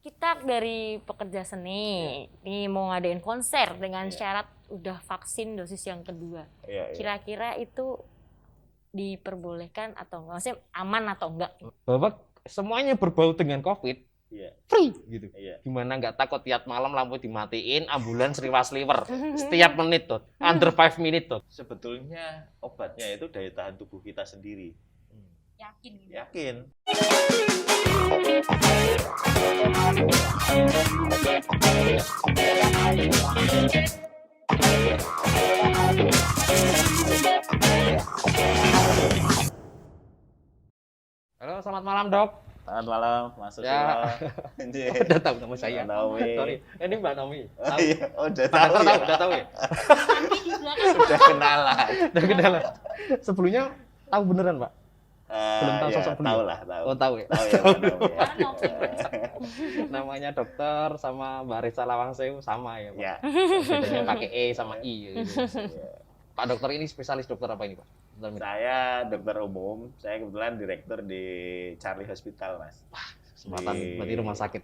kita dari pekerja seni ini mau ngadain konser dengan syarat udah vaksin dosis yang kedua. Kira-kira itu diperbolehkan atau enggak? Maksudnya aman atau enggak? Bahwa semuanya berbau dengan COVID, free gitu. Gimana nggak takut tiap malam lampu dimatiin, ambulans riwas-liwer setiap menit tuh, under 5 minutes tuh. Sebetulnya obatnya itu daya tahan tubuh kita sendiri. Yakin? Yakin. Halo, selamat malam dok. Selamat malam, Mas Susilo. Ya. Udah tahu nama saya. Naomi. Sorry, ini Mbak Naomi. Oh iya, udah Pak tahu dokter ya. udah tahu ya. Udah kenalan. Udah kenalan. Sebelumnya tahu beneran Pak? Belum tahu sosok beliau? Tahu lah, tahu. Oh tahu ya. Tahu ya, Pak Naomi. Namanya dokter sama Mbak Risa Lawangsewu sama ya Pak. Ya. Bedanya pakai E sama I gitu. Pak dokter ini spesialis dokter apa ini Pak? Saya dokter umum, saya kebetulan direktur di Charlie Hospital, Mas. Kesempatan berarti rumah sakit.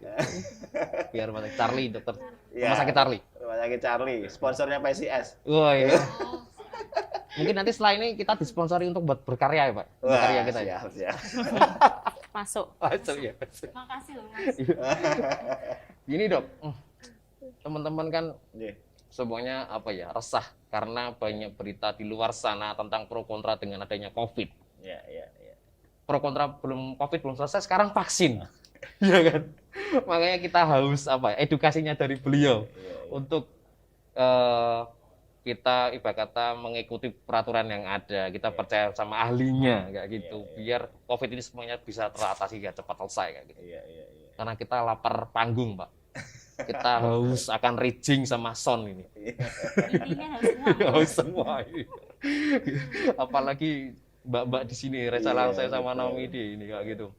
Biar rumah sakit Charlie, dokter. Ya, Rumah sakit Charlie. Rumah sakit Charlie, sponsornya PCS. Wah, iya. Mungkin nanti setelah ini kita disponsori untuk buat berkarya ya, Pak. Berkarya kita ya. Siap. Masuk. Masuk ya. Makasih loh Mas. Gini, Dok. Teman-teman kan Iya. semuanya apa ya, resah karena banyak berita di luar sana tentang pro kontra dengan adanya COVID. Iya. Pro kontra COVID belum selesai, sekarang vaksin. Iya kan? Makanya kita harus edukasinya dari beliau untuk kita ibarat kata mengikuti peraturan yang ada, kita percaya sama ahlinya kayak gitu, biar COVID ini semuanya bisa teratasi ya cepat selesai kayak gitu. Iya. Karena kita lapar panggung, Pak. Kita haus akan rigging sama sound ini. Intinya harus semua. Apalagi mbak-mbak di sini, Reza Lawangsewu sama Naomi ini kayak gitu.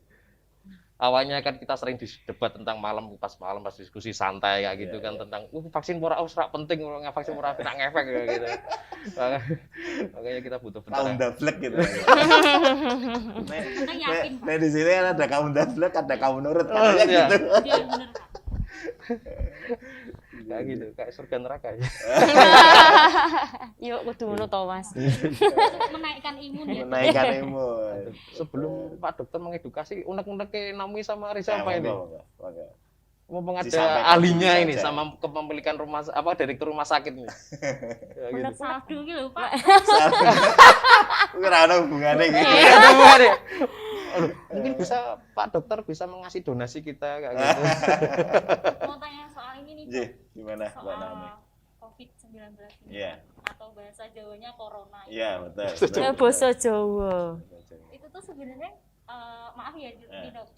Awalnya kan kita sering debat tentang pas diskusi santai kayak gitu kan tentang vaksin murah ora penting, nggak vaksin murah tidak ngefek kayak gitu. Makanya kita butuh Kaum dablek gitu. Nah, di sini kan ada kaum dablek, ada kaum nurut katanya gitu. Iya benar Pak. Kayak gitu, kayak surga neraka ya. Yuk kudu ngono to Mas. Menaikkan imun ya. Menaikkan imun. Sebelum Pak Dokter mengedukasi, unek-uneknya Naomi sama Risa apa ini? Monggo. Mumpung ada Disampaikan ahlinya dulu ini saja. sama kepemilikan direktur rumah sakit nih. Ya, gitu. Saldo iki lho Pak. Ora ada hubungannya gitu. Ada hubungannya. Aduh, mungkin bisa Pak Dokter bisa mengasih donasi kita kayak gitu. Mau tanya soal ini nih. Ji, gimana Mbak Naomi? Soal COVID-19 ini. Iya. Atau bahasa Jawanya corona. Iya, betul. Ya bahasa Jawa. Itu tuh sebenarnya maaf ya Dok.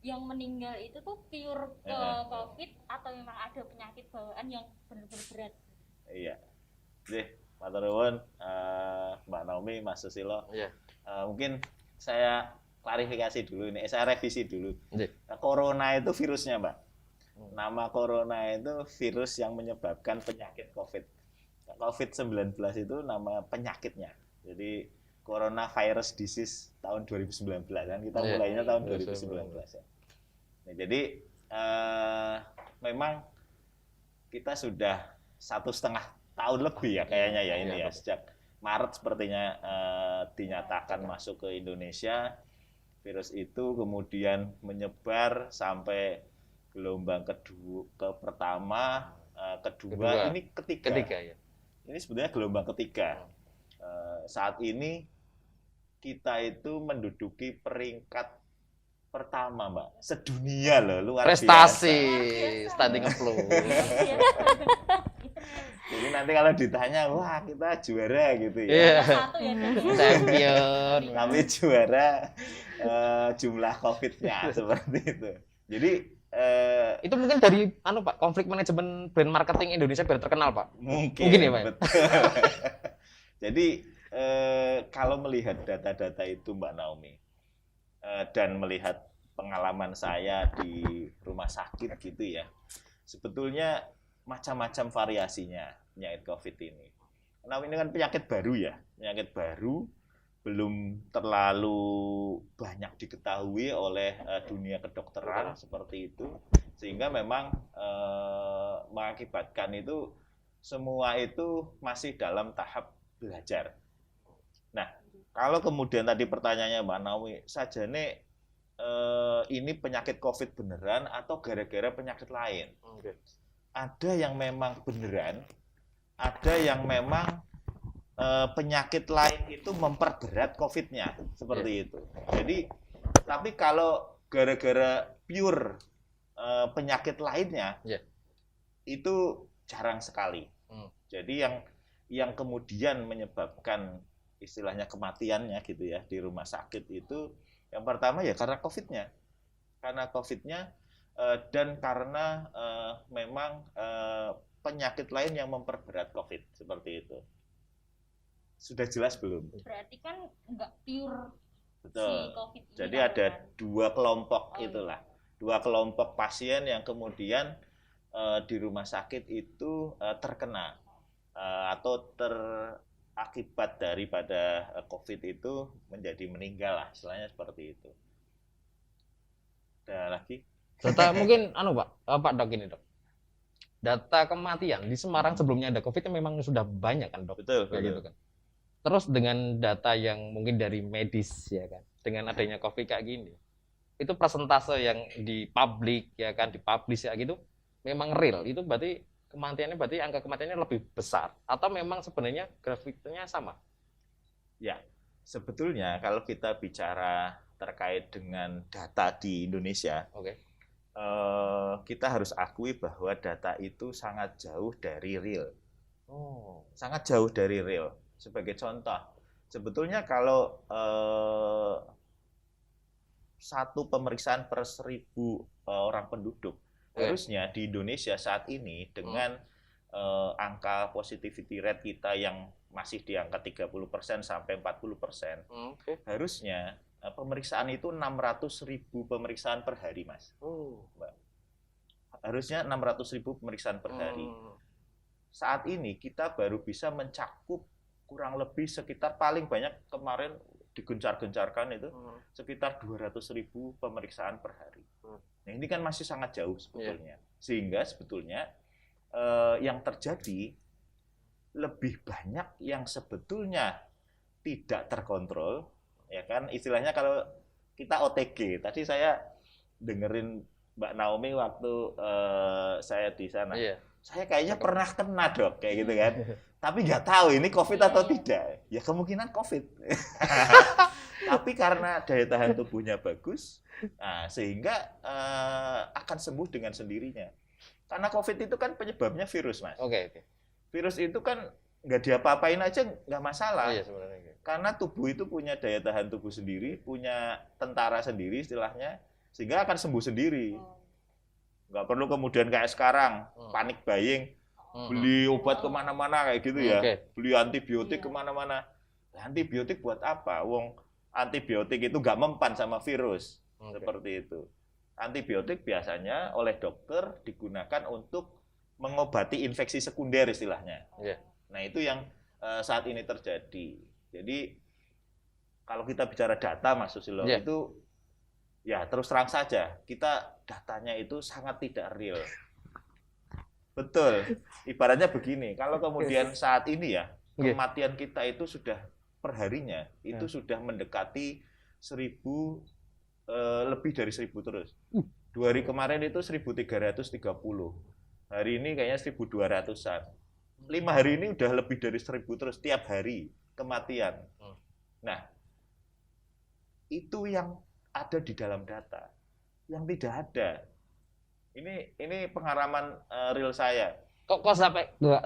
Yang meninggal itu tuh pure ke COVID atau memang ada penyakit bawaan yang benar-benar berat? Iya. Ji, matur nuwun Mbak Naomi, Mas Susilo. Iya. Mungkin saya klarifikasi dulu ini, saya revisi dulu. Iya. Nah, corona itu virusnya, Mbak. Nama corona itu virus yang menyebabkan penyakit COVID. Nah, COVID-19 itu nama penyakitnya. Jadi coronavirus disease tahun 2019 kan kita mulainya tahun 2019 ya. Nah, jadi memang kita sudah 1,5 tahun lebih ya kayaknya ya ini ya sejak Maret sepertinya dinyatakan masuk ke Indonesia. Virus itu kemudian menyebar sampai gelombang pertama, kedua, ini ketiga ya. Ini sebenarnya gelombang ketiga. Saat ini kita itu menduduki peringkat pertama, Mbak, sedunia loh, luar Prestasi, biasa. standing applause. Jadi nanti kalau ditanya, wah kita juara gitu ya. Iya. Satu ya Dok. Champion. Tapi juara jumlah COVID-nya seperti itu. Jadi Itu mungkin dari Pak, konflik manajemen brand marketing Indonesia biar terkenal, Pak. mungkin ya, Pak. betul. Jadi kalau melihat data-data itu Mbak Naomi dan melihat pengalaman saya di rumah sakit gitu ya, sebetulnya macam-macam variasinya penyakit COVID ini. Nah, ini kan penyakit baru ya, penyakit baru belum terlalu banyak diketahui oleh dunia kedokteran seperti itu. Sehingga memang mengakibatkan itu semua itu masih dalam tahap belajar. Nah, kalau kemudian tadi pertanyaannya Mbak Naomi, sajane ini penyakit COVID beneran atau gara-gara penyakit lain? Oke. Ada yang memang beneran, ada yang memang penyakit lain itu memperberat COVID-nya, seperti itu. Jadi, tapi kalau gara-gara pure penyakit lainnya, itu jarang sekali. Jadi yang kemudian menyebabkan istilahnya kematiannya gitu ya di rumah sakit itu yang pertama ya karena COVID-nya, dan karena memang penyakit lain yang memperberat COVID seperti itu. Sudah jelas belum? Berarti kan nggak pure Betul. si COVID ini. Jadi kan, ada kan? dua kelompok itulah, dua kelompok pasien yang kemudian di rumah sakit itu terkena atau terakibat daripada COVID itu menjadi meninggal lah, istilahnya seperti itu. Ada lagi? Data mungkin Pak Dok ini Dok. Data kematian di Semarang sebelumnya ada COVID memang sudah banyak kan Dok? Betul, Kayak betul. gitu kan. Terus dengan data yang mungkin dari medis ya kan, dengan adanya COVID kayak gini, itu persentase yang di publik ya kan, dipublish ya gitu, memang real. Itu berarti kematiannya, berarti angka kematiannya lebih besar atau memang sebenarnya grafiknya sama? Ya, sebetulnya kalau kita bicara terkait dengan data di Indonesia, kita harus akui bahwa data itu sangat jauh dari real. Sangat jauh dari real. Sebagai contoh, sebetulnya kalau satu pemeriksaan per 1.000 orang penduduk, harusnya di Indonesia saat ini dengan angka positivity rate kita yang masih di angka 30% sampai 40%, harusnya pemeriksaan itu 600.000 pemeriksaan per hari, Mas. Mbak. Harusnya 600.000 pemeriksaan per hari. Saat ini kita baru bisa mencakup kurang lebih sekitar paling banyak kemarin digencar-gencarkan itu sekitar 200.000 pemeriksaan per hari. Nah, ini kan masih sangat jauh sebetulnya. Sehingga sebetulnya yang terjadi lebih banyak yang sebetulnya tidak terkontrol, ya kan? Istilahnya kalau kita OTG, tadi saya dengerin Mbak Naomi waktu saya di sana. Saya kayaknya pernah kena Dok, kayak gitu kan. Tapi nggak tahu ini COVID atau tidak. Ya kemungkinan COVID. Tapi karena daya tahan tubuhnya bagus, nah, sehingga akan sembuh dengan sendirinya. Karena COVID itu kan penyebabnya virus, Mas. Virus itu kan nggak diapa-apain aja nggak masalah. Sebenarnya. Karena tubuh itu punya daya tahan tubuh sendiri, punya tentara sendiri istilahnya, sehingga akan sembuh sendiri. Nggak perlu kemudian kayak sekarang, panik buying, beli obat kemana-mana kayak gitu ya, beli antibiotik kemana-mana. Antibiotik buat apa? Wong antibiotik itu nggak mempan sama virus, seperti itu. Antibiotik biasanya oleh dokter digunakan untuk mengobati infeksi sekunder istilahnya. Nah itu yang saat ini terjadi. Jadi kalau kita bicara data, Mas Susilo, itu ya terus terang saja, kita datanya itu sangat tidak real. Betul. Ibaratnya begini, kalau kemudian saat ini ya, kematian kita itu sudah perharinya, itu sudah mendekati 1.000, lebih dari 1.000 terus. 2 hari kemarin itu 1.330. Hari ini kayaknya 1.200-an. 5 hari ini udah lebih dari 1.000 terus, tiap hari kematian. Nah, itu yang ada di dalam data. Yang tidak ada. Ini pengalaman real saya. Kok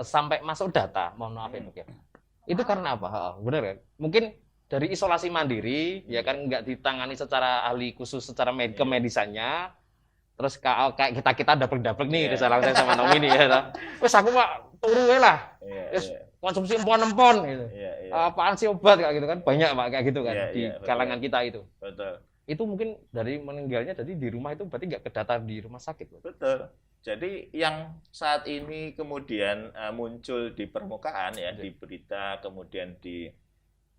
sampai masuk data? Mohon maaf ya. Itu karena apa? Benar kan? Mungkin dari isolasi mandiri, ya kan nggak ditangani secara ahli khusus secara kemedisannya. Terus kayak kita double nih, saya sama Naomi nih ya. Wes aku mah turu lah. Konsumsi empon-empon gitu. Apaan sih obat kayak gitu kan? Banyak Pak kayak gitu kan di kalangan kita itu. Betul. Itu mungkin dari meninggalnya jadi di rumah itu berarti nggak kedata di rumah sakit. Betul. Jadi yang saat ini kemudian muncul di permukaan ya, di berita kemudian di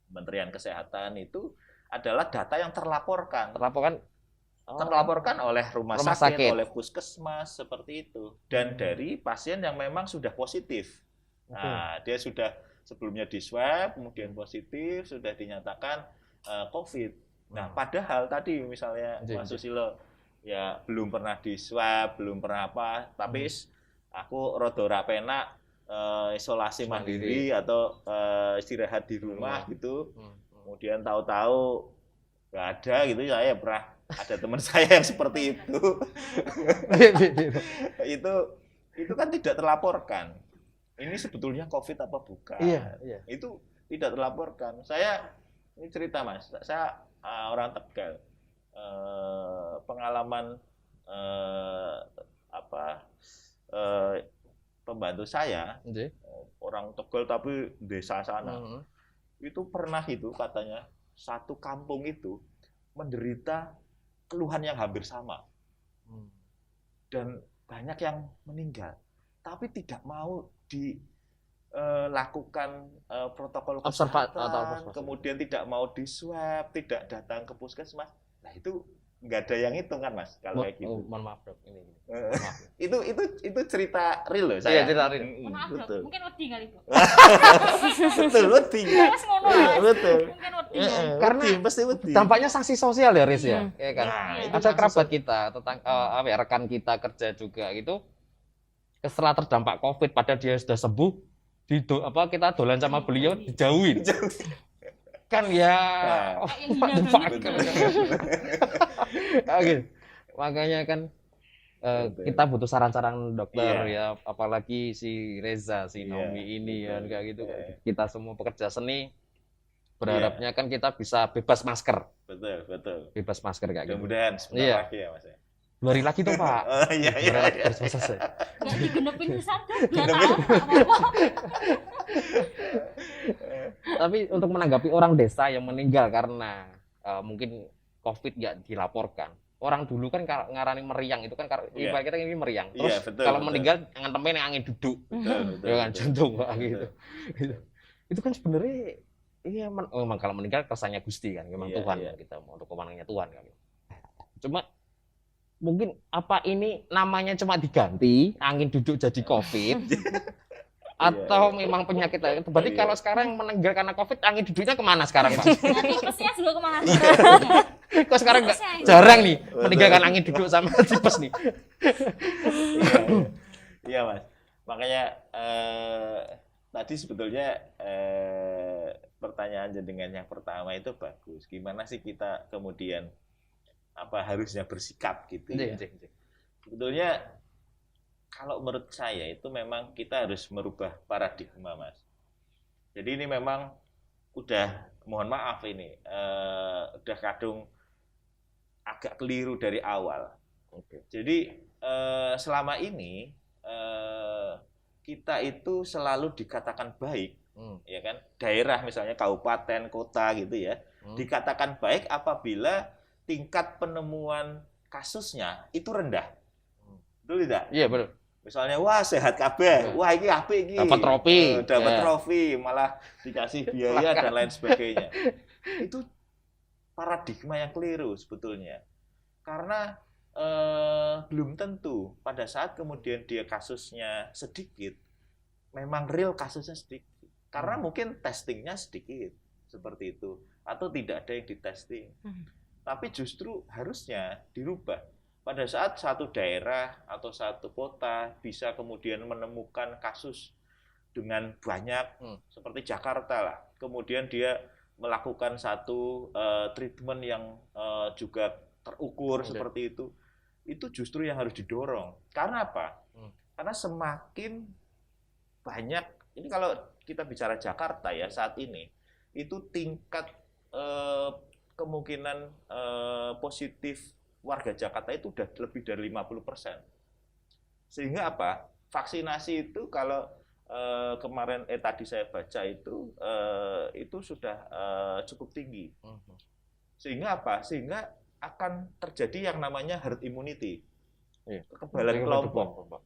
Kementerian Kesehatan itu adalah data yang terlaporkan. terlaporkan oleh rumah Rumah sakit, sakit. oleh puskesmas seperti itu, dan dari pasien yang memang sudah positif. Nah, dia sudah sebelumnya di swab, kemudian positif, sudah dinyatakan COVID. Nah, padahal tadi misalnya Mas Susilo ya belum pernah di swab, belum pernah apa, tapi aku rada ora penak isolasi mandiri atau istirahat di rumah gitu. Kemudian tahu-tahu nggak ada gitu, saya pernah ada teman saya yang seperti itu. itu kan tidak terlaporkan. Ini sebetulnya COVID apa bukan? Iya. Itu tidak terlaporkan. Saya ini cerita Mas, saya orang Tegal, pengalaman pembantu saya orang Tegal tapi desa sana itu pernah itu katanya satu kampung itu menderita keluhan yang hampir sama dan banyak yang meninggal, tapi tidak mau dilakukan protokol kesehatan, kemudian tidak mau di swab, tidak datang ke puskesmas. Nah itu nggak ada yang hitung kan Mas kalau kayak gitu. Mohon maaf dok, ini. Itu cerita real loh saya. Iya, cerita real. Maaf dok, mungkin wedi kali kok. Betul, wedi. Betul. Mungkin wedi. Karena pasti wedi. Dampaknya sanksi sosial ya Riz ya, ya kan. Nah, Ada kerabat kita, rekan kita kerja juga gitu. Setelah terdampak COVID, padahal dia sudah sembuh, kita dolan sama beliau dijauhin. Kan ya makanya kan kita butuh saran-saran dokter ya, apalagi si Reza, si Naomi ini kan kayak gitu. Kita semua pekerja seni berharapnya kan kita bisa bebas masker. Betul. Bebas masker kayak gitu. Mudah-mudahan sebentar lagi ya Mas. 2 hari lagi tuh Pak. Iya. Harus selesai. Nggak digenepin pisan tuh, 2 tahun apa-apa. Tapi untuk menanggapi orang desa yang meninggal karena mungkin COVID nggak dilaporkan. Orang dulu kan ngarani meriang itu kan ibarat kita ini meriang. Terus kalau meninggal ngantemin yang angin duduk. Ya kan jantung gitu. Itu kan sebenarnya memang kalau meninggal kersanya Gusti kan, memang Tuhan kita untuk kewenangannya Tuhan kan. Cuma mungkin apa ini namanya cuma diganti angin duduk jadi COVID atau memang penyakit lain. Berarti kalau sekarang meninggal karena COVID, angin duduknya kemana sekarang Pak? Tipesnya juga kemana? Kok sekarang jarang nih meninggalkan angin duduk sama tipes nih. Iya Mas, makanya tadi sebetulnya pertanyaan jenengan yang pertama itu bagus. Gimana sih kita kemudian harusnya bersikap gitu ya. Sebetulnya kalau menurut saya itu memang kita harus merubah paradigma Mas. Jadi ini memang udah mohon maaf ini udah kadung agak keliru dari awal. Jadi selama ini kita itu selalu dikatakan baik, ya kan? Daerah misalnya kabupaten, kota gitu ya, dikatakan baik apabila tingkat penemuan kasusnya itu rendah. Betul tidak? Iya, betul. Misalnya wah sehat kabeh, wah ini apik iki. Dapat trofi. Dapat trofi, malah dikasih biaya dan lain sebagainya. Itu paradigma yang keliru sebetulnya. Karena belum tentu pada saat kemudian dia kasusnya sedikit, memang real kasusnya sedikit. Karena mungkin testingnya sedikit, seperti itu. Atau tidak ada yang ditesting. Tapi justru harusnya dirubah. Pada saat satu daerah atau satu kota bisa kemudian menemukan kasus dengan banyak, seperti Jakarta lah. Kemudian dia melakukan satu treatment yang juga terukur seperti itu. Itu justru yang harus didorong. Karena apa? Karena semakin banyak, ini kalau kita bicara Jakarta ya saat ini, itu tingkat kemungkinan positif warga Jakarta itu udah lebih dari 50%. Sehingga apa? Vaksinasi itu kalau kemarin tadi saya baca itu sudah cukup tinggi. Sehingga apa? Sehingga akan terjadi yang namanya herd immunity. Kekebalan kelompok.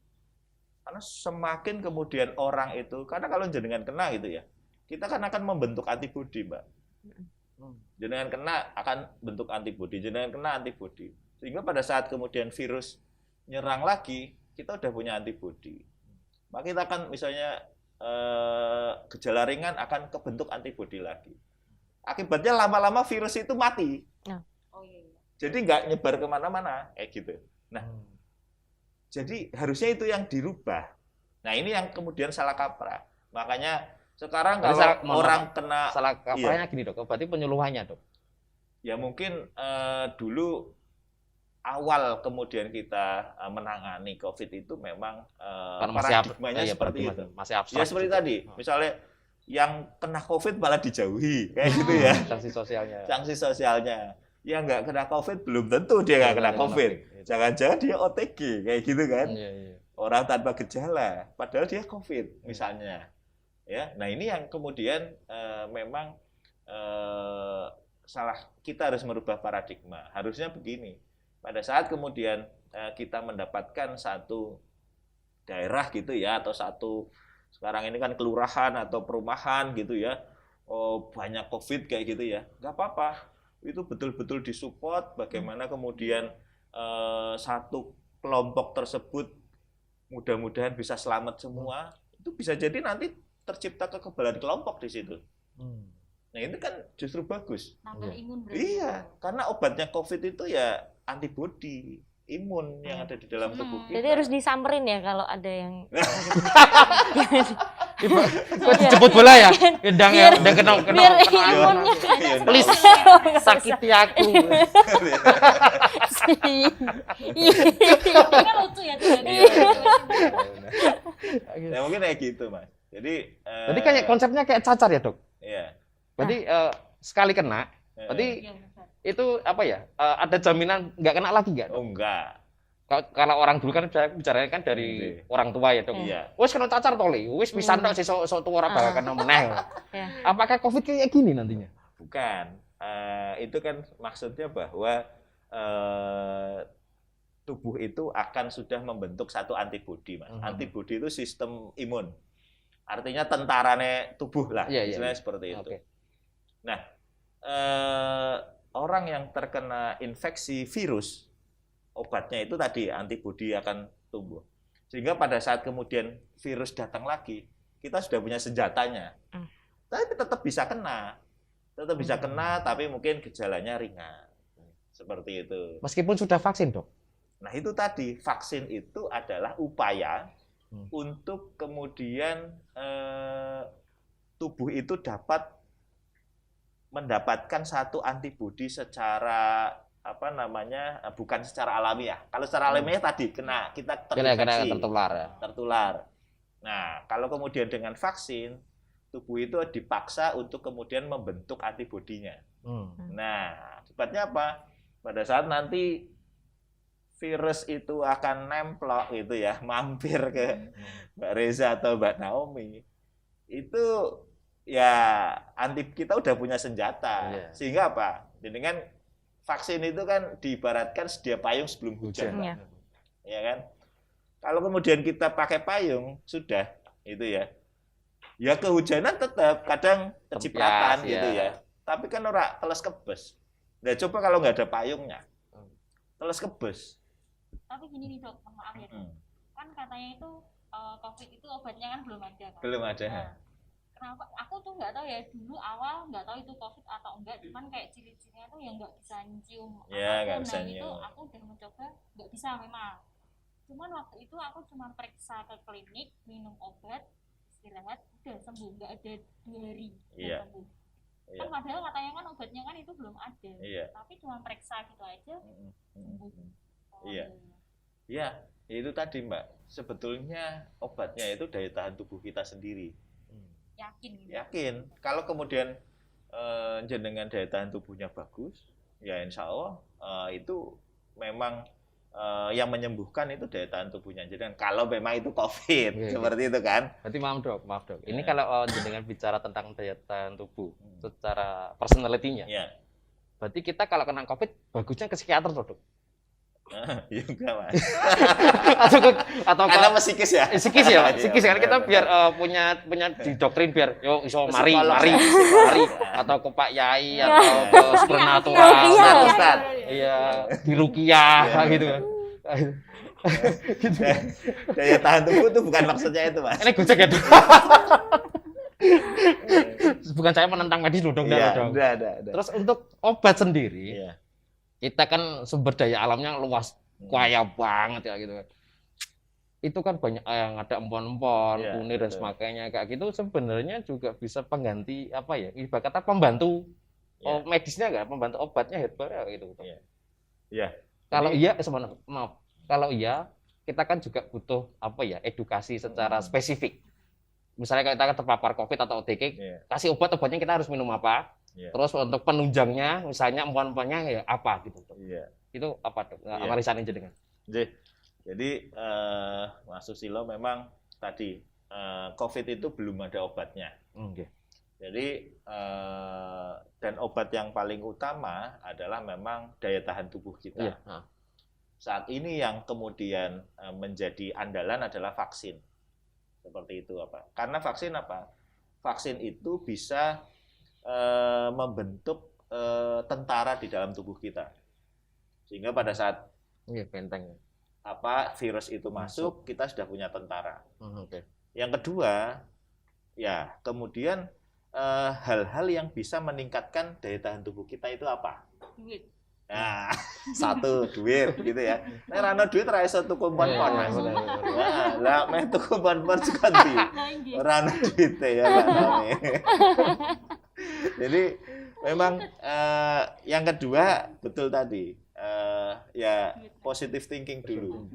Karena semakin kemudian orang itu, karena kalau jenengan kena gitu ya, kita kan akan membentuk antibodi, Mbak. Jenengan kena akan bentuk antibodi, jenengan kena antibodi. Sehingga pada saat kemudian virus nyerang lagi, kita udah punya antibodi. Maka kita akan misalnya gejala ringan akan kebentuk antibodi lagi. Akibatnya lama-lama virus itu mati. Oh iya. Jadi nggak nyebar kemana-mana kayak gitu. Nah, jadi harusnya itu yang dirubah. Nah ini yang kemudian salah kaprah. Makanya sekarang kalau orang kena salah kaprahnya gini dok, berarti penyuluhannya dok. Ya mungkin dulu awal kemudian kita menangani COVID itu memang paradigmanya seperti itu. Masih abstrak. Ya seperti tadi, misalnya yang kena COVID malah dijauhi, kayak gitu ya. Sanksi sosialnya. Sanksi sosialnya. Yang nggak kena COVID belum tentu dia nggak kena COVID. Jangan-jangan dia OTG, kayak gitu kan. Orang tanpa gejala, padahal dia COVID misalnya. Ya, nah ini yang kemudian memang salah. Kita harus merubah paradigma. Harusnya begini. Pada saat kemudian kita mendapatkan satu daerah gitu ya, atau satu sekarang ini kan kelurahan atau perumahan gitu ya, banyak COVID kayak gitu ya, nggak apa-apa, itu betul-betul disupport bagaimana kemudian satu kelompok tersebut mudah-mudahan bisa selamat semua, itu bisa jadi nanti tercipta kekebalan kelompok di situ. Nah itu kan justru bagus. Nambah imun berarti. Iya, karena obatnya COVID itu ya antibodi imun yang ada di dalam tubuh kita. Jadi harus disamperin ya kalau ada yang Kok dijemput bola ya? Udah kena imunnya. Please sakiti aku. Kan lucu ya tuh. Ya mungkin kayak gitu mas. Jadi kayak konsepnya kayak cacar ya dok. Iya. Berarti sekali kena, berarti itu apa ya? Ada jaminan nggak kena lagi nggak? Oh enggak. Kalau orang dulu kan bicaranya kan dari orang tua ya dok. Iya. Wis kena cacar toli, wis pisan tok sesuk tuwa ora bakal kena meneh. Apakah COVID kayak gini nantinya? Bukan. Itu kan maksudnya bahwa tubuh itu akan sudah membentuk satu antibodi mas. Antibodi itu sistem imun. Artinya tentarane tubuh lah, istilahnya seperti itu. Nah, orang yang terkena infeksi virus, obatnya itu tadi antibodi akan tumbuh. Sehingga pada saat kemudian virus datang lagi, kita sudah punya senjatanya. Tapi tetap bisa kena. Tetap bisa kena, tapi mungkin gejalanya ringan. Seperti itu. Meskipun sudah vaksin, dok? Nah, itu tadi. Vaksin itu adalah upaya untuk kemudian tubuh itu dapat mendapatkan satu antibodi secara bukan secara alamiah. Kalau secara alamiah tadi kita terinfeksi, tertular. Nah, kalau kemudian dengan vaksin, tubuh itu dipaksa untuk kemudian membentuk antibodinya. Nah, akibatnya apa? Pada saat nanti virus itu akan nemplok gitu ya, mampir ke Mbak Reza atau Mbak Naomi, itu ya kita udah punya senjata. Sehingga apa? Dengan vaksin itu kan diibaratkan sedia payung sebelum hujan. Ya kan? Kalau kemudian kita pakai payung, sudah itu ya. Ya kehujanan tetap kadang kecipratan gitu ya. Tapi kan ora teles kebes. Nah, coba kalau nggak ada payungnya. Teles kebes. Tapi gini nih dok, maaf ya dok. Kan katanya itu COVID itu obatnya kan belum ada kan? Belum ada. Nah, kenapa? Aku tuh nggak tahu ya, dulu awal nggak tahu itu COVID atau enggak, cuman kayak ciri-cirinya tuh yang nggak bisa cium. Ya, nggak bisa nyium. Itu nyium. aku udah mencoba, nggak bisa memang. Cuman waktu itu aku cuma periksa ke klinik, minum obat, istirahat, udah sembuh, nggak ada 2 hari sembuh. Kan padahal katanya kan obatnya kan itu belum ada. Tapi cuma periksa gitu aja, sembuh. Iya, itu tadi Mbak. Sebetulnya obatnya itu daya tahan tubuh kita sendiri. Yakin gitu? Yakin. Kalau kemudian jenengan daya tahan tubuhnya bagus, ya insya Allah itu memang yang menyembuhkan itu daya tahan tubuhnya. Jadi kalau memang itu COVID, seperti itu kan. Berarti maaf dok. Ini kalau jenengan bicara tentang daya tahan tubuh secara personality-nya. Berarti kita kalau kena COVID bagusnya ke psikiater dok. Ya enggak, Mas. atau Karena psikis ya. Psikis ya, Iya, psikis kan kita benar. biar punya di doktrin biar yo iso mari Psikolog. atau ke Pak Yai Iya. atau ke supernatural. Iya, Ustaz. Iya, di ruqyah Iya. gitu kan. Daya tahan tubuh itu bukan maksudnya itu, Mas. Ini gojek ya, Dok. Bukan saya menentang medis loh, Dok. Iya, Dok. udah. Terus untuk obat sendiri, Iya. kita kan sumber daya alamnya luas, kaya banget ya gitu kan. Itu kan banyak yang ada empon-empon, Iya, kunir dan betul. sebagainya kayak gitu sebenarnya juga bisa pengganti apa ya? Ibarat kata pembantu Iya. medisnya enggak, pembantu obatnya herbal ya gitu. Iya. Iya. Kalau Jadi- iya maaf. Kalau iya, kita kan juga butuh apa ya? Edukasi secara spesifik. Misalnya kita terpapar COVID atau OTG, Iya. kasih obatnya kita harus minum apa? Iya. Terus untuk penunjangnya, misalnya empon-emponnya ya apa gitu. Iya. Itu apa, Dok? Iya. Amarisan jenengan. Jadi Mas Susilo memang tadi COVID itu belum ada obatnya. Oke. Jadi dan obat yang paling utama adalah memang daya tahan tubuh kita. Iya. Nah. Saat ini yang kemudian menjadi andalan adalah vaksin. Seperti itu apa? Karena vaksin apa? Vaksin itu bisa membentuk tentara di dalam tubuh kita. Sehingga pada saat Iya, benteng. virus itu masuk, kita sudah punya tentara. Oke. Yang kedua, ya kemudian hal-hal yang bisa meningkatkan daya tahan tubuh kita itu apa? Duit. Nah, satu duit gitu ya. Nek rano duit ra iso tuku pon-pon, Mas. Nah, lah meh tuku pon-pon sekondi. Ora ono duit ya Mbak Nami. Jadi memang yang kedua betul tadi. Ya positive thinking dulu.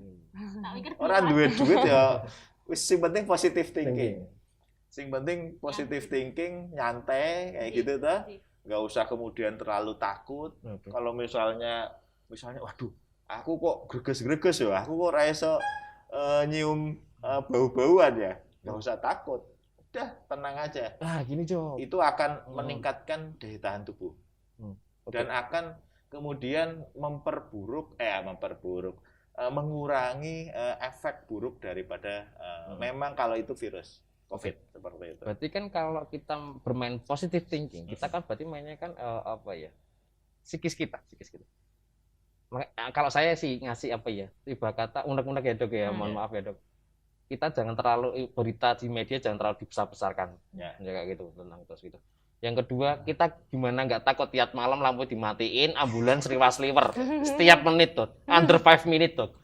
Orang duit ya wis sing penting positive thinking. Sing penting positive thinking, nyantai kayak gitu tuh. Nggak usah kemudian terlalu takut. Oke. Kalau misalnya waduh, aku kok greges-greges ya, aku kok ra iso nyium bau-bauan ya. Nggak usah takut. Udah, tenang aja. Ah, gini, Jo. Itu akan meningkatkan daya tahan tubuh. Oke. Dan akan kemudian mengurangi efek buruk daripada memang kalau itu virus COVID seperti itu. Berarti kan kalau kita bermain positive thinking, kita kan berarti mainnya kan apa ya? Psikis kita. Kalau saya sih ngasih apa ya? Ibarat kata unek-unek ya, Dok ya. Mohon maaf ya, Dok. Kita jangan terlalu berita di media jangan terlalu dibesar-besarkan. Ya. Kayak gitu tentang terus gitu. Yang kedua, kita gimana nggak takut tiap malam lampu dimatiin, ambulans liwar-liwer setiap menit tuh, under 5 minute tuh.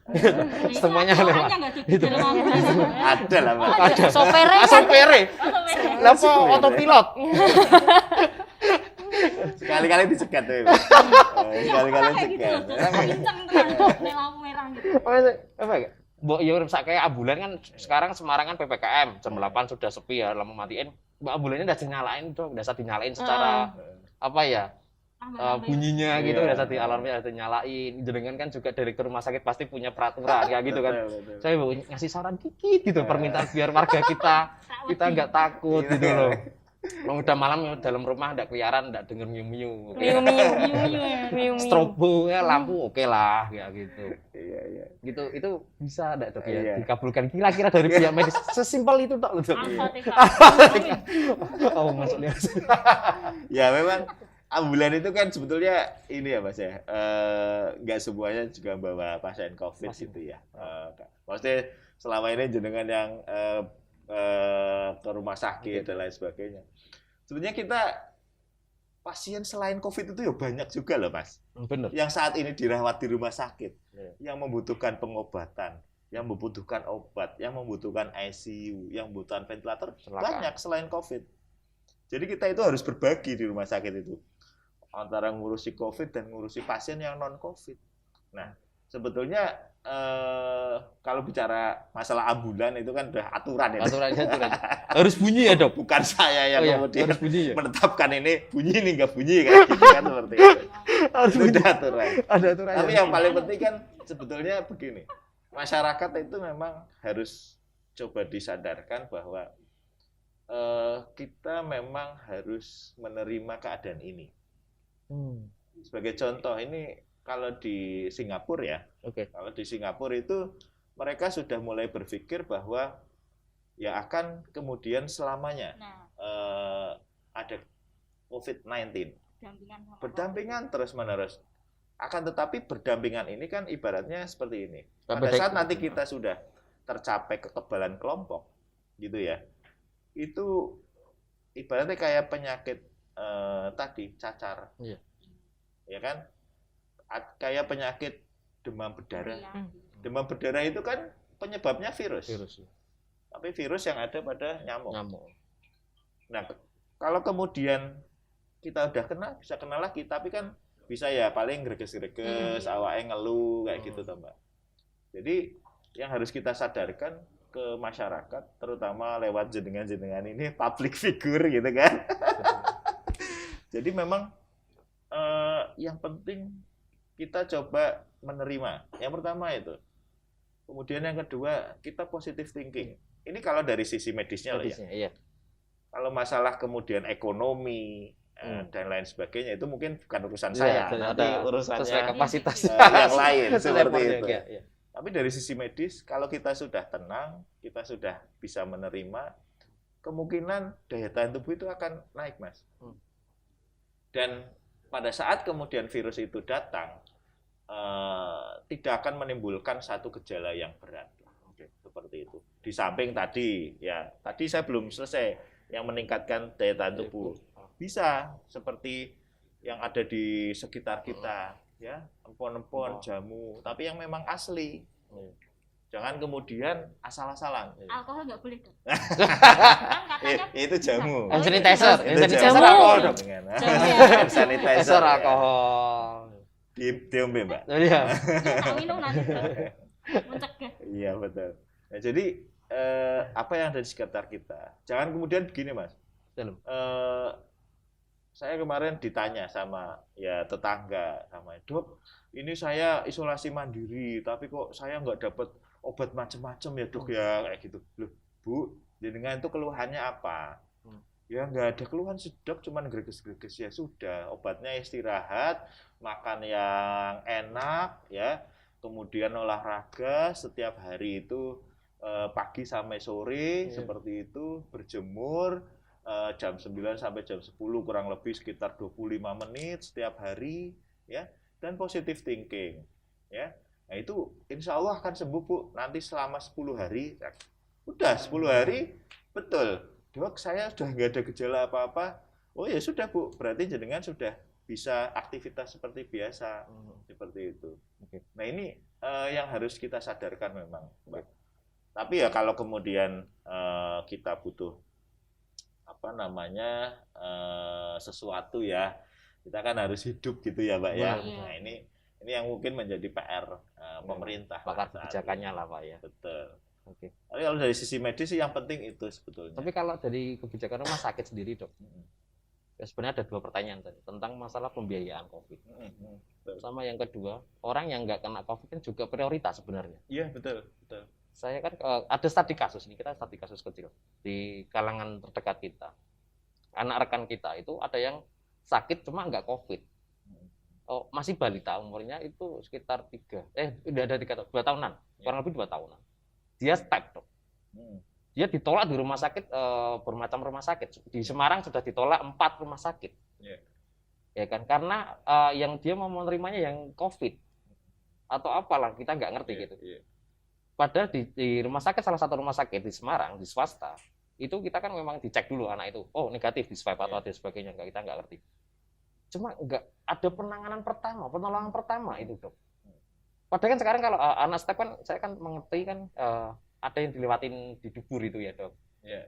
Semuanya lewat. Itu. Ada lah, Mbak. Ada. Sopere kan? Sopere. Lah apa autopilot? Sekali-kali dicegat tuh. Sekali-kali dicegat. Kenceng tuh, lampu merah gitu. Apa ya? Mbok ya urip sak kayak ambulan kan sekarang Semarang kan PPKM jam 8 sudah sepi ya lampu matiin. Mbak ambulannya udah dinyalain tuh, udah bisa dinyalain secara apa ya? Bunyinya gitu udah tadi alarmnya udah dinyalain. Jenengan kan juga direktur rumah sakit pasti punya peraturan kayak gitu kan. Betul. Saya mau ngasih saran dikit gitu permintaan biar warga kita nggak takut gitu loh. Udah malam dalam rumah nggak keliaran, nggak denger miu-miu. Miu-miu. Strobo ya lampu oke lah kayak gitu. Iya. Gitu itu bisa enggak, Dok ya? Iya. Dikabulkan kira-kira dari pihak medis. Sesimpel itu tok, Dok. Oh, maksudnya. Ya memang ambulan itu kan sebetulnya ini ya Mas ya, nggak semuanya juga bawa pasien COVID gitu ya. Maksudnya selama ini jenengan yang ke rumah sakit dan lain sebagainya. Sebenarnya kita pasien selain COVID itu ya banyak juga loh Mas. Bener. Yang saat ini dirawat di rumah sakit, yang membutuhkan pengobatan, yang membutuhkan obat, yang membutuhkan ICU, yang membutuhkan ventilator, banyak selain COVID. Jadi kita itu harus berbagi di rumah sakit itu. Antara ngurusi COVID dan ngurusi pasien yang non-COVID. Nah, sebetulnya kalau bicara masalah ambulan itu kan udah aturan ya. Aturan. Harus bunyi ya, Dok? Bukan saya yang kemudian harus bunyi ya? menetapkan ini bunyi nih nggak bunyi kayak gitu kan seperti itu. Harus Itu bunyi. udah aturan. Ada aturan. Tapi yang paling penting kan sebetulnya begini. Masyarakat itu memang harus coba disadarkan bahwa kita memang harus menerima keadaan ini. Sebagai contoh ini kalau di Singapura ya, kalau di Singapura itu mereka sudah mulai berpikir bahwa ya akan kemudian selamanya ada COVID-19. Berdampingan terus-menerus. Akan tetapi berdampingan ini kan ibaratnya seperti ini. Pada saat nanti kita sudah tercapai kekebalan kelompok, gitu ya, itu ibaratnya kayak penyakit tadi, cacar. Ya kan? Kayak penyakit demam berdarah. Demam berdarah itu kan penyebabnya virus. Tapi virus yang ada pada nyamuk. Nah, kalau kemudian kita udah kena, bisa kena lagi, tapi kan bisa ya paling greges-greges, awake ngeluh kayak gitu toh, Mbak. Jadi yang harus kita sadarkan ke masyarakat, terutama lewat jenengan-jenengan ini public figure gitu kan. Jadi memang yang penting kita coba menerima. Yang pertama itu. Kemudian yang kedua, kita positive thinking. Ini kalau dari sisi medisnya loh ya. Iya. Kalau masalah kemudian ekonomi dan lain sebagainya itu mungkin bukan urusan saya. Nanti urusannya sesuai kapasitas yang lain seperti itu. Ya. Tapi dari sisi medis, kalau kita sudah tenang, kita sudah bisa menerima, kemungkinan daya tahan tubuh itu akan naik, Mas. Dan pada saat kemudian virus itu datang, tidak akan menimbulkan satu gejala yang berat. Seperti itu. Di samping tadi, ya tadi saya belum selesai yang meningkatkan daya tahan tubuh. Bisa seperti yang ada di sekitar kita, ya, empon-empon, jamu, tapi yang memang asli. Jangan kemudian asal-asalan. Alkohol nggak boleh, Dok. Itu jamu. Hand sanitizer, alkohol dong. Jamu. Sanitizer alkohol. Diombe, Mbak. Iya. Minum nanti, mencegah. Iya, betul. Nah, jadi apa yang ada di sekitar kita. Jangan kemudian begini, Mas. Saya kemarin ditanya sama ya tetangga, sama Dok, ini saya isolasi mandiri, tapi kok saya nggak dapat obat macam-macam ya Dok ya, kayak gitu. Loh, Bu, jenengan itu keluhannya apa? Ya nggak ada keluhan sih Dok, cuman greges-greges, ya sudah, obatnya istirahat, makan yang enak, ya, kemudian olahraga setiap hari itu pagi sampai sore, seperti itu, berjemur, jam 9 sampai jam 10 kurang lebih sekitar 25 menit setiap hari, ya, dan positive thinking, ya. Nah itu insya Allah akan sembuh, Bu, nanti selama 10 hari. Udah 10 hari, betul, Dok, saya sudah nggak ada gejala apa-apa. Oh ya sudah, Bu, berarti jenengan sudah bisa aktivitas seperti biasa, seperti itu. Nah ini yang harus kita sadarkan memang, Mbak. Tapi ya kalau kemudian kita butuh sesuatu ya, kita kan harus hidup gitu ya, Pak ya. Nah ini yang mungkin menjadi PR pemerintah. Pakar kebijakannya lah, Pak ya. Betul. Tapi kalau dari sisi medis sih yang penting itu sebetulnya. Tapi kalau dari kebijakan rumah sakit sendiri, Dok, ya sebenarnya ada dua pertanyaan tadi tentang masalah pembiayaan COVID. Sama yang kedua, orang yang nggak kena COVID kan juga prioritas sebenarnya. Iya, betul. Saya kan ada studi kasus nih, kita studi kasus kecil di kalangan terdekat kita. Anak rekan kita itu ada yang sakit cuma nggak COVID. Masih balita, umurnya itu sekitar 2 tahunan, kurang lebih 2 tahunan. Dia step, Dok. Dia ditolak di rumah sakit, bermacam rumah sakit. Di Semarang sudah ditolak 4 rumah sakit. Ya kan, karena yang dia mau menerimanya yang COVID atau apalah, kita nggak ngerti gitu. Padahal di rumah sakit, salah satu rumah sakit di Semarang, di swasta, itu kita kan memang dicek dulu anak itu, oh negatif di swab atau ada sebagainya, kita nggak ngerti. Cuma nggak ada pertolongan pertama itu, Dok. Padahal kan sekarang kalau anak step kan, saya kan mengerti kan ada yang dilewatin di dubur itu ya, Dok,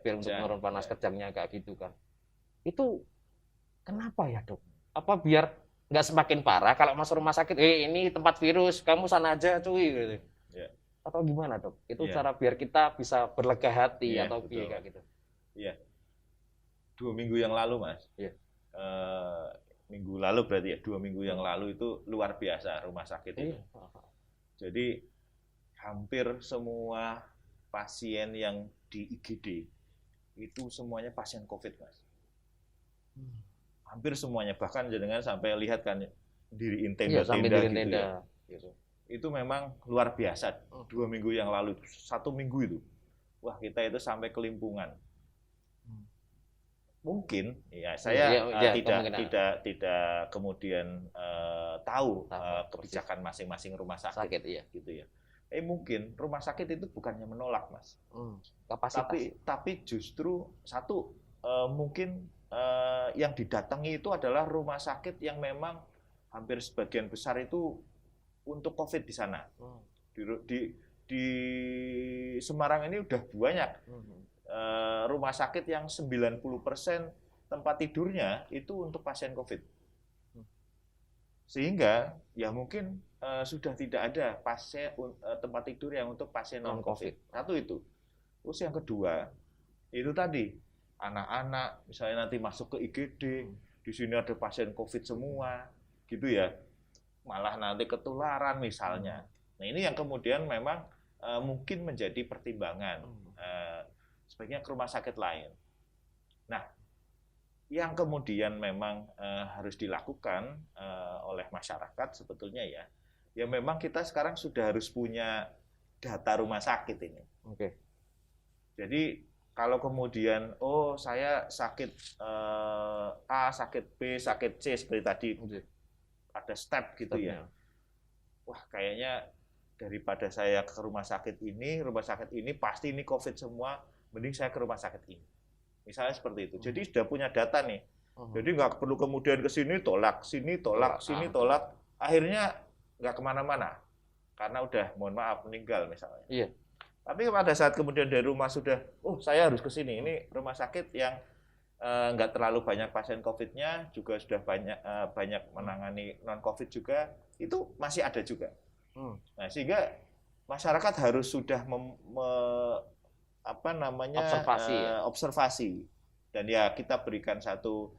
biar untuk menurun panas kejangnya kayak gitu kan. Itu kenapa ya, Dok? Apa biar nggak semakin parah kalau masuk rumah sakit, ini tempat virus, kamu sana aja cuy gitu. Atau gimana, Dok? Itu cara biar kita bisa berlega hati atau kayak gitu. Iya. 2 minggu yang lalu, Mas. Minggu lalu berarti ya, 2 minggu yang lalu itu luar biasa rumah sakit itu. Jadi hampir semua pasien yang di IGD itu semuanya pasien COVID, Mas. Hampir semuanya, bahkan jenengan sampai lihat kan diriin Iya, sampai tenda-tenda di gitu tenda. ya. Gitu. Itu memang luar biasa. 2 minggu yang lalu, 1 minggu itu, wah kita itu sampai kelimpungan. Mungkin, ya saya tidak kemudian tahu kebijakan masing-masing rumah sakit Iya. gitu ya. Mungkin rumah sakit itu bukannya menolak, Mas. Kapasitas. Tapi justru satu mungkin yang didatangi itu adalah rumah sakit yang memang hampir sebagian besar itu untuk COVID di sana. Di Semarang ini udah banyak rumah sakit yang 90% tempat tidurnya itu untuk pasien COVID. Sehingga ya mungkin sudah tidak ada tempat tidur yang untuk pasien non-COVID. Satu itu. Terus yang kedua, itu tadi anak-anak misalnya nanti masuk ke IGD, di sini ada pasien COVID semua, gitu ya. Malah nanti ketularan misalnya. Nah ini yang kemudian memang mungkin menjadi pertimbangan. Sebaiknya ke rumah sakit lain. Nah, yang kemudian memang harus dilakukan oleh masyarakat sebetulnya ya memang kita sekarang sudah harus punya data rumah sakit ini. Oke. Jadi kalau kemudian saya sakit A, sakit B, sakit C seperti tadi ada step gitu ya. Wah kayaknya daripada saya ke rumah sakit ini pasti ini COVID semua, mending saya ke rumah sakit ini. Misalnya seperti itu. Jadi sudah punya data nih. Jadi nggak perlu kemudian ke sini tolak, sini tolak, sini tolak. Akhirnya nggak kemana-mana. Karena udah, mohon maaf, meninggal misalnya. Iya. Tapi pada saat kemudian dari rumah sudah, saya harus ke sini. Ini rumah sakit yang nggak terlalu banyak pasien COVID-nya, juga sudah banyak menangani non-COVID juga, itu masih ada juga. Nah, sehingga masyarakat harus sudah observasi dan ya kita berikan satu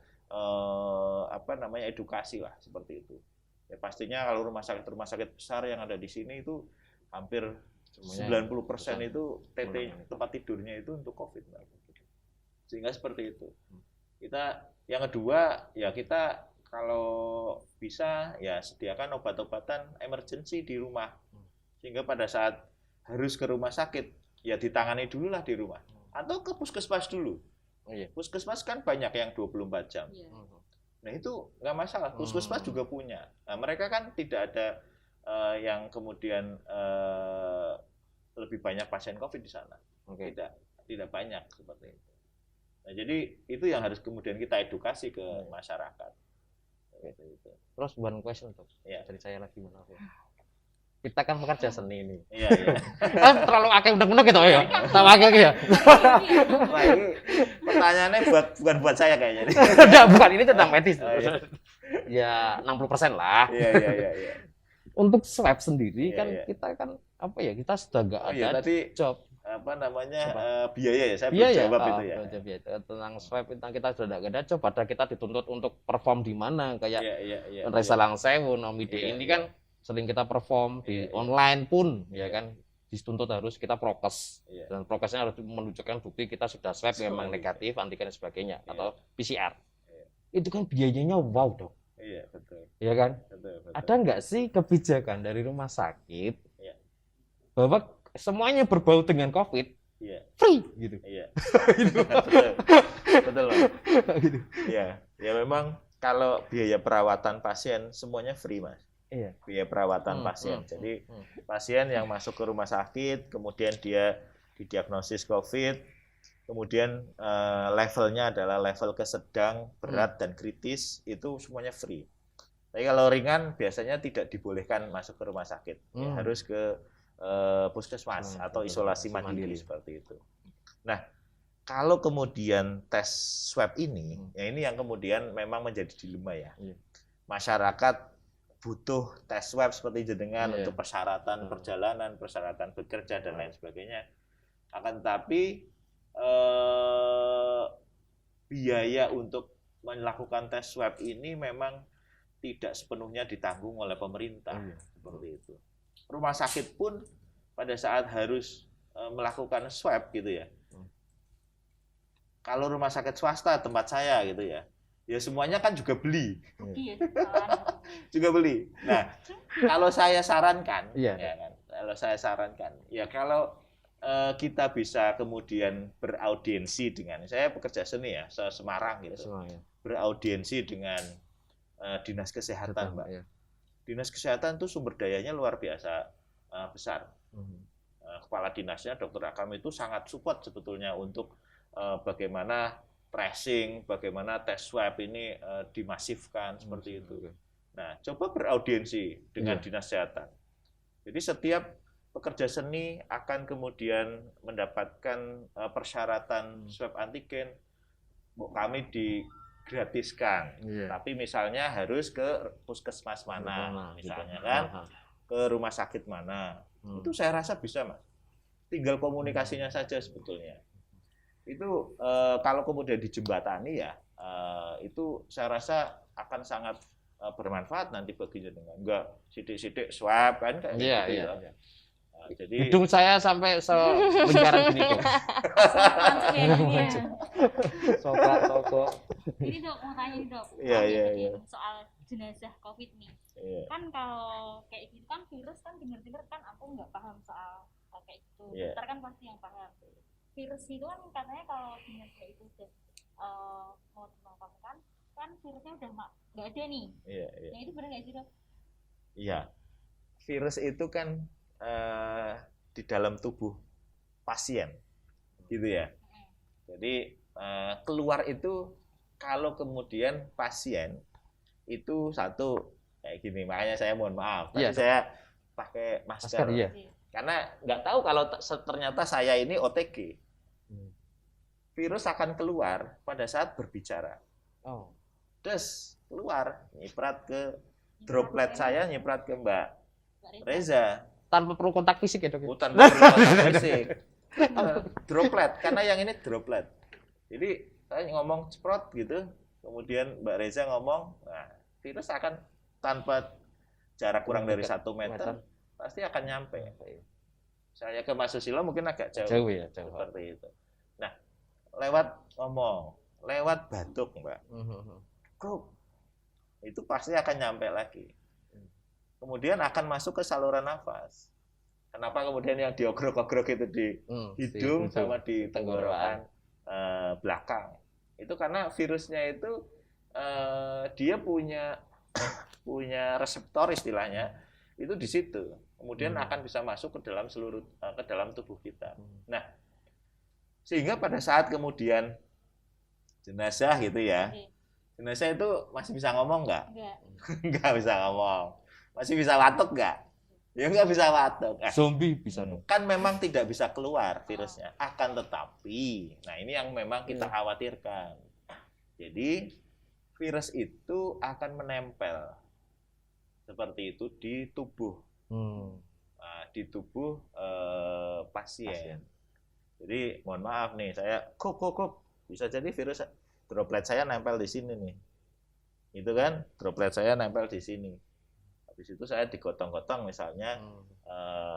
edukasi lah seperti itu. Ya pastinya kalau rumah sakit besar yang ada di sini itu hampir 90% itu tempat tidurnya itu untuk COVID. Sehingga seperti itu. Yang kedua ya kita kalau bisa ya sediakan obat-obatan emergency di rumah. Sehingga pada saat harus ke rumah sakit ya ditangani dulu lah di rumah. Atau ke puskesmas dulu. Puskesmas kan banyak yang 24 jam. Nah itu nggak masalah, puskesmas juga punya. Nah mereka kan tidak ada yang kemudian lebih banyak pasien COVID di sana. Tidak banyak seperti itu. Nah jadi itu yang harus kemudian kita edukasi ke masyarakat. Terus one question tuh, dari saya lagi maaf ya. Kita kan pekerja seni ini. Iya. Terlalu akeh unek-unek gitu ya. Sama akeh ya. Wah, ini pertanyaannya bukan buat saya kayaknya. Enggak, bukan ini tentang medis. Ya 60% lah. Iya. Untuk swab sendiri kan kita kan kita sudah enggak ada tadi job biaya ya, saya belum jawab itu ya. Tentang swab kita sudah enggak ada job, padahal kita dituntut untuk perform di mana kayak Resa Langsewu, Nomide ini kan sering kita perform di online pun ya kan dituntut harus kita prokes dan prokesnya harus menunjukkan bukti kita sudah swab memang negatif, antigen dan sebagainya atau PCR. Itu kan biayanya wow dong. Iya betul. Iya kan? Betul. Ada nggak sih kebijakan dari rumah sakit bahwa semuanya berbau dengan COVID free gitu? Iya. Betul. Gitu. Ya memang kalau biaya perawatan pasien semuanya free Mas. Biaya perawatan pasien. Jadi pasien yang masuk ke rumah sakit, kemudian dia didiagnosis COVID, kemudian levelnya adalah level kesedang, berat, dan kritis, itu semuanya free. Tapi kalau ringan biasanya tidak dibolehkan masuk ke rumah sakit, harus ke puskesmas atau isolasi mandiri seperti itu. Nah, kalau kemudian tes swab ini, ini yang kemudian memang menjadi dilema ya. Masyarakat butuh tes swab seperti jenengan untuk persyaratan perjalanan, persyaratan bekerja dan lain sebagainya. Akan tetapi biaya untuk melakukan tes swab ini memang tidak sepenuhnya ditanggung oleh pemerintah seperti itu. Rumah sakit pun pada saat harus melakukan swab gitu ya. Kalau rumah sakit swasta tempat saya gitu ya, ya semuanya kan juga beli. Iya, kesalahan. Juga beli. Nah, kalau saya sarankan, Iya. ya kan, kalau saya sarankan, ya kalau kita bisa kemudian beraudiensi dengan, saya pekerja seni ya, Semarang gitu, Semuanya. beraudiensi dengan dinas kesehatan, Mbak. Iya. Dinas kesehatan itu sumber dayanya luar biasa besar. Mhm. Kepala dinasnya Dr. Akam itu sangat support sebetulnya untuk bagaimana tracing, bagaimana tes swab ini dimasifkan seperti itu. Oke. Nah, coba beraudiensi dengan Iya. dinas kesehatan. Jadi setiap pekerja seni akan kemudian mendapatkan persyaratan swab antigen, kami digratiskan. Iya. Tapi misalnya harus ke puskesmas mana, Gitu. misalnya kan, ke rumah sakit mana. Itu saya rasa bisa, Mas. Tinggal komunikasinya saja sebetulnya. Itu kalau kemudian dijembatani ya, itu saya rasa akan sangat bermanfaat nanti bagi jenengan. Enggak sidik-sidik swab kan kayak Iya, gitu. iya. Ya. Nah, jadi Hidung saya sampai selingkaran gini kok. Langsung ya, iya. Sokok. Ini Dok, mau tanya nih Dok. Iya, Tanya iya, tadi iya. soal jenazah COVID nih. iya, Kan kalau kayak gitu kan virus kan dengar-dengar kan aku nggak paham soal kayak gitu. Iya. Dokter kan pasti yang paham. Virus itu kan katanya kalau jenazah itu udah mau dimakamkan, kan virusnya udah nggak ada nih. iya, iya. Nah itu benar nggak sih Dok? Iya. Virus itu kan di dalam tubuh pasien, gitu ya. Jadi keluar itu kalau kemudian pasien itu satu kayak gini, makanya saya mohon maaf, tadi Iya. saya pakai masker, Iya. karena nggak tahu kalau ternyata saya ini OTG. Hmm. Virus akan keluar pada saat berbicara. Oh. Terus keluar, nyiprat ke droplet saya, nyiprat ke Mbak Nggak Reza. Tanpa perlu kontak fisik ya, Dok? Hutan fisik. Droplet, karena yang ini droplet. Jadi saya ngomong sprot gitu, kemudian Mbak Reza ngomong, nah, virus akan tanpa jarak kurang dari 1 meter, pasti akan nyampe. Misalnya ke Mas Susilo mungkin agak jauh. Jauh ya, jauh. Seperti itu. Nah, lewat ngomong, lewat batuk, Mbak. Kruk, itu pasti akan nyampe lagi. Kemudian akan masuk ke saluran nafas. Kenapa kemudian yang diogrok-ogrok itu di hidung sama di tenggorokan belakang? Itu karena virusnya itu dia punya reseptor istilahnya itu di situ. Kemudian akan bisa masuk ke dalam ke dalam tubuh kita. Nah, sehingga pada saat kemudian jenazah gitu ya, jenazah itu masih bisa ngomong nggak? Enggak. Nggak bisa ngomong. Masih bisa watuk nggak? Ya nggak bisa watuk. Zombie bisa dong. Kan memang tidak bisa keluar virusnya. Akan tetapi, nah ini yang memang kita khawatirkan. Jadi virus itu akan menempel seperti itu di tubuh, di tubuh pasien. Jadi mohon maaf nih, saya kok bisa jadi virus droplet saya nempel di sini nih. Itu kan droplet saya nempel di sini. Habis itu saya digotong-gotong misalnya,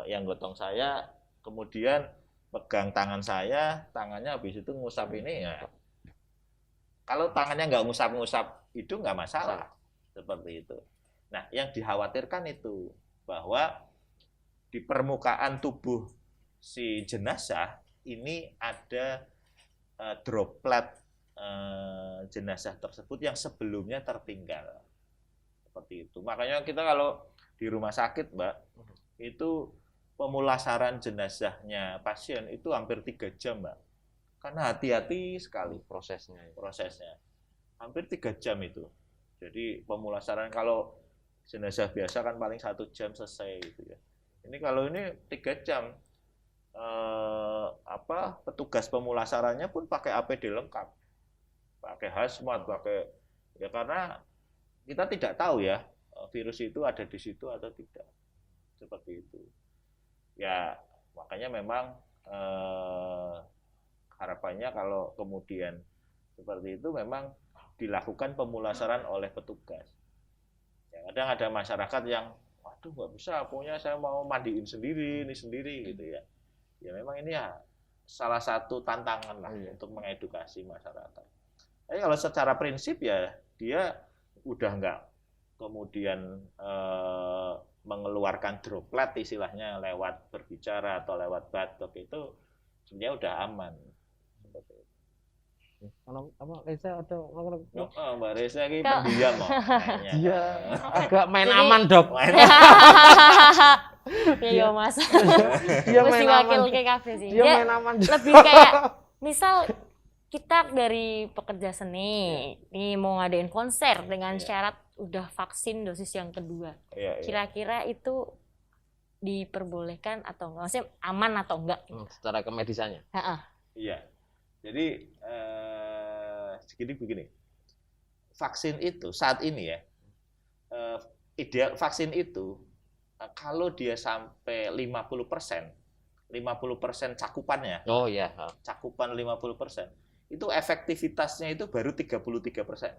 yang gotong saya kemudian pegang tangan saya, tangannya habis itu ngusap ini ya. Kalau tangannya nggak ngusap-ngusap hidung nggak masalah, seperti itu. Nah, yang dikhawatirkan itu bahwa di permukaan tubuh si jenazah ini ada droplet jenazah tersebut yang sebelumnya tertinggal. Seperti itu. Makanya kita kalau di rumah sakit, Mbak, itu pemulasaran jenazahnya pasien itu hampir 3 jam, Mbak. Karena hati-hati sekali prosesnya. Hampir 3 jam itu. Jadi pemulasaran kalau jenazah biasa kan paling 1 jam selesai gitu ya. Ini kalau ini 3 jam. Petugas pemulasarannya pun pakai APD lengkap. Pakai hazmat, pakai ya karena kita tidak tahu ya virus itu ada di situ atau tidak, seperti itu ya. Makanya memang harapannya kalau kemudian seperti itu memang dilakukan pemulasaran oleh petugas ya. Kadang ada masyarakat yang waduh nggak bisa, pokoknya saya mau mandiin sendiri ini sendiri gitu ya. Ya memang ini ya salah satu tantangan lah untuk mengedukasi masyarakat. Tapi kalau secara prinsip ya dia udah nggak kemudian mengeluarkan droplet istilahnya lewat berbicara atau lewat batuk, itu sebenarnya udah aman. Seperti itu. Kalau apa Reza atau Mbak Reza ini pendiam kok kayaknya. Dia agak main Jadi- aman, Dok. Iya Mas. Dia Mesti main wakil aman. ke kafe sih. Dia Dia main aman. lebih kayak misal kita dari pekerja seni nih mau ngadain konser dengan Iya. syarat udah vaksin dosis yang kedua. Iya, iya. Kira-kira itu diperbolehkan atau enggak? Maksudnya aman atau enggak? Secara kemedisannya. Heeh. Iya. Jadi begini. Vaksin itu saat ini ya, ideal vaksin itu kalau dia sampai 50% cakupannya, Oh iya. cakupan 50%, itu efektivitasnya itu baru 33%.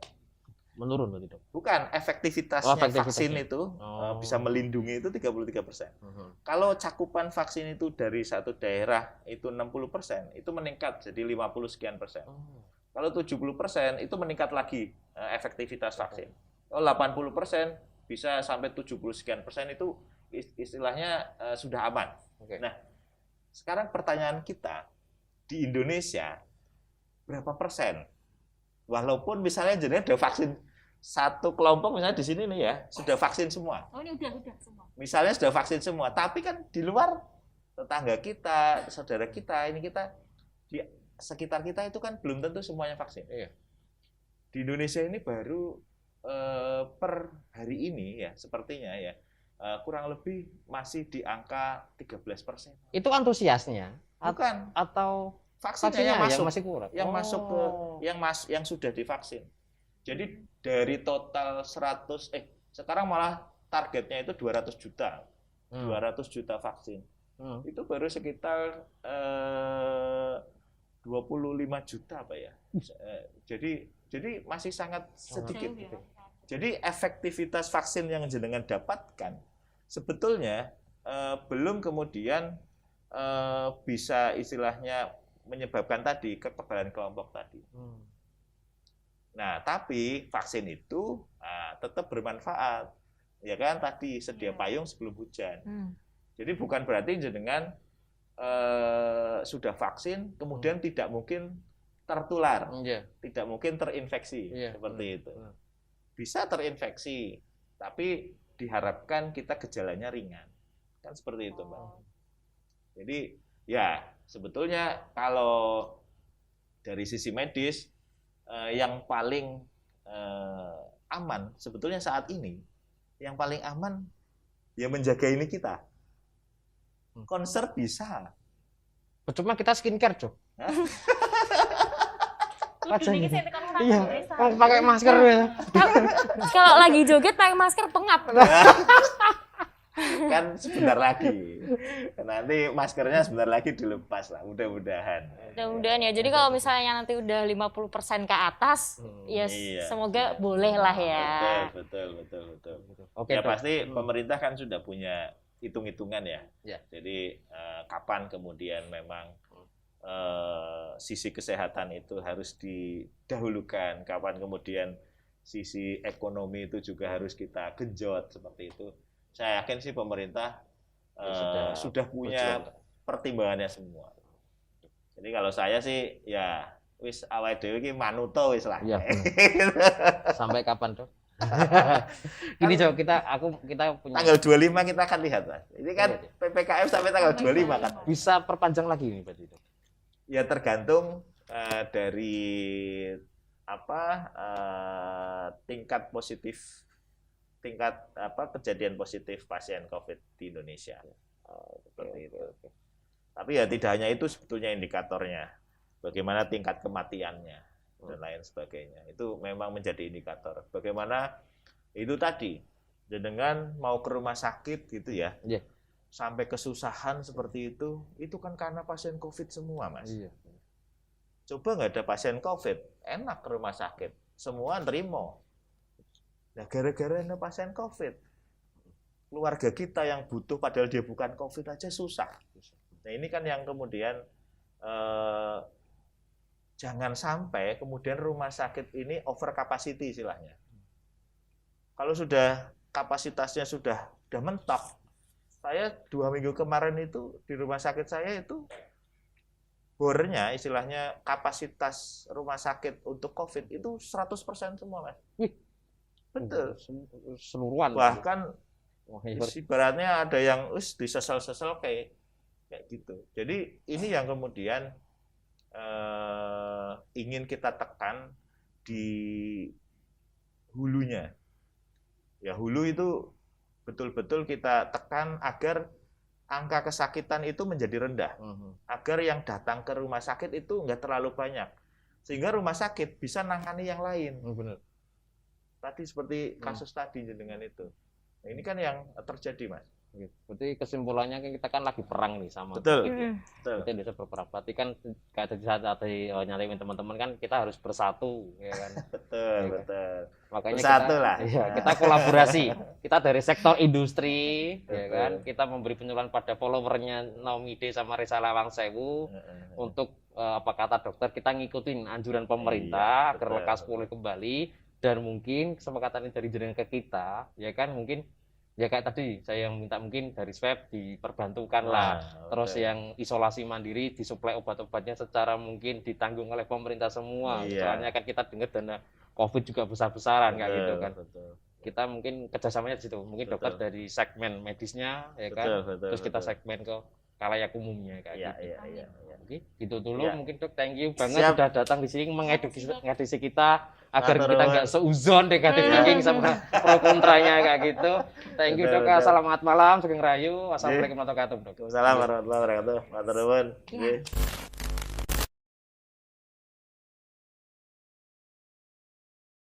Menurun berarti, Dok. Bukan, efektivitasnya Oh, efektivitasnya. vaksin itu Oh. bisa melindungi itu 33%. Kalau cakupan vaksin itu dari satu daerah itu 60%, itu meningkat jadi 50 sekian persen. Kalau 70% itu meningkat lagi efektivitas vaksin. Kalau 80% bisa sampai 70 sekian persen, itu istilahnya sudah aman. Oke. Nah, sekarang pertanyaan kita, di Indonesia berapa persen? Walaupun misalnya jadi ada vaksin satu kelompok misalnya di sini nih ya, sudah vaksin semua. Oh ini udah semua. Misalnya sudah vaksin semua, tapi kan di luar tetangga kita, saudara kita, ini kita di sekitar kita itu kan belum tentu semuanya vaksin. Iya. Di Indonesia ini baru per hari ini ya, sepertinya ya kurang lebih masih di angka 13%. Itu antusiasnya Bukan, atau vaksinnya yang masuk, masih kurang. masuk ke yang sudah divaksin. Jadi dari total 100 sekarang malah targetnya itu 200 juta. 200 juta vaksin. Itu baru sekitar 25 juta apa ya. Jadi masih sangat sedikit. Jauh ya. Jadi efektivitas vaksin yang jenengan dapatkan sebetulnya belum kemudian bisa istilahnya menyebabkan tadi kekebalan kelompok tadi. Nah, tapi vaksin itu tetap bermanfaat. Ya kan tadi sedia payung sebelum hujan. Jadi bukan berarti jenengan sudah vaksin kemudian tidak mungkin tertular, tidak mungkin terinfeksi seperti itu. Bisa terinfeksi, tapi diharapkan kita gejalanya ringan. Kan seperti itu, Mbak. Jadi ya sebetulnya kalau dari sisi medis yang paling aman sebetulnya saat ini, yang paling aman ya menjaga ini kita. Konser bisa. Cuma kita skincare, Cok. Lebih saya tekan orang Iya, Indonesia. pakai masker ya. Kalau lagi joget pakai masker pengap. Kan sebentar lagi. Nanti maskernya sebentar lagi dilepas lah, mudah-mudahan. Mudah-mudahan ya. Jadi kalau misalnya nanti udah 50% ke atas, ya Iya. semoga boleh lah ya. Betul. Oke, Ya Dok. pasti pemerintah kan sudah punya hitung-hitungan ya. Ya. Jadi kapan kemudian memang sisi kesehatan itu harus didahulukan, kapan kemudian sisi ekonomi itu juga harus kita genjot seperti itu. Saya yakin sih pemerintah sudah punya pertimbangannya semua. Jadi kalau saya sih ya wis awake dhewe iki manuto wis lah. Iya, sampai kapan, Dok? Gini, Cok, kita punya Tanggal 25 kita akan lihat, Mas. Ini kan PPKM sampai tanggal 25 kan. bisa perpanjang lagi ini berarti, Dok. Ya tergantung dari tingkat kejadian positif pasien COVID di Indonesia. Seperti itu. Tapi ya tidak hanya itu sebetulnya indikatornya. Bagaimana tingkat kematiannya dan lain sebagainya. Itu memang menjadi indikator. Bagaimana itu tadi dengan mau ke rumah sakit gitu ya. Iya. Sampai kesusahan seperti itu kan karena pasien COVID semua, Mas. Iya. Coba nggak ada pasien COVID, enak ke rumah sakit, semua nerimo. Nah, gara-gara ada pasien COVID, keluarga kita yang butuh padahal dia bukan COVID aja susah. Nah, ini kan yang kemudian jangan sampai kemudian rumah sakit ini over capacity istilahnya. Kalau sudah kapasitasnya sudah mentok, saya 2 minggu kemarin itu di rumah sakit saya itu bornya istilahnya kapasitas rumah sakit untuk COVID itu 100% semua, Mas. Wih, betul. Seluruhan. Bahkan ibaratnya ada yang disesel-sesel kayak gitu. Jadi ini yang kemudian ingin kita tekan di hulunya. Ya, hulu itu betul-betul kita tekan agar angka kesakitan itu menjadi rendah. Agar yang datang ke rumah sakit itu nggak terlalu banyak. Sehingga rumah sakit bisa nangani yang lain. Benar. Tadi seperti kasus tadi dengan itu. Nah, ini kan yang terjadi, Mas. Berarti kesimpulannya kita kan lagi perang nih sama Betul. COVID, ya. Betul. Kita bisa berperang. Berarti kan kayak tadi saat nyariin teman-teman kan kita harus bersatu, ya kan. Betul, Ya, betul. Makanya Bersatu kita, lah. ya, kita kolaborasi. Kita dari sektor industri, ya Betul. kan. Kita memberi penyuluhan pada followernya Naumide sama Resa Lawang Sewu untuk apa kata dokter, kita ngikutin anjuran pemerintah Iya, agar betul. lekas pulih kembali, dan mungkin kesepakatan ini dari jenengan ke kita, ya kan, mungkin ya kayak tadi saya yang minta mungkin dari swab diperbantukan lah, terus betul. yang isolasi mandiri disuplai obat-obatnya secara mungkin ditanggung oleh pemerintah semua. Iya. Soalnya kan kita dengar dana COVID juga besar-besaran kayak gitu kan. Betul. Kita mungkin kerjasamanya di situ, mungkin Betul. dokter dari segmen medisnya, ya kan, Betul, terus kita betul. segmen ke khalayak umumnya kayak Iya, gitu. iya. Oke, gitu dulu Ya. mungkin Dok, thank you banget Siap. sudah datang di sini mengedukasi kita agar Matur kita nuwun. nggak seuzon negatif Iya. thinking sama pro kontranya kayak gitu. Thank you Betul, Dok, betul. selamat malam, Sugeng Rayu, wassalamualaikum warahmatullahi wabarakatuh Dok. Waalaikumsalam warahmatullahi wabarakatuh. Matur nuwun. Iya. Nggih.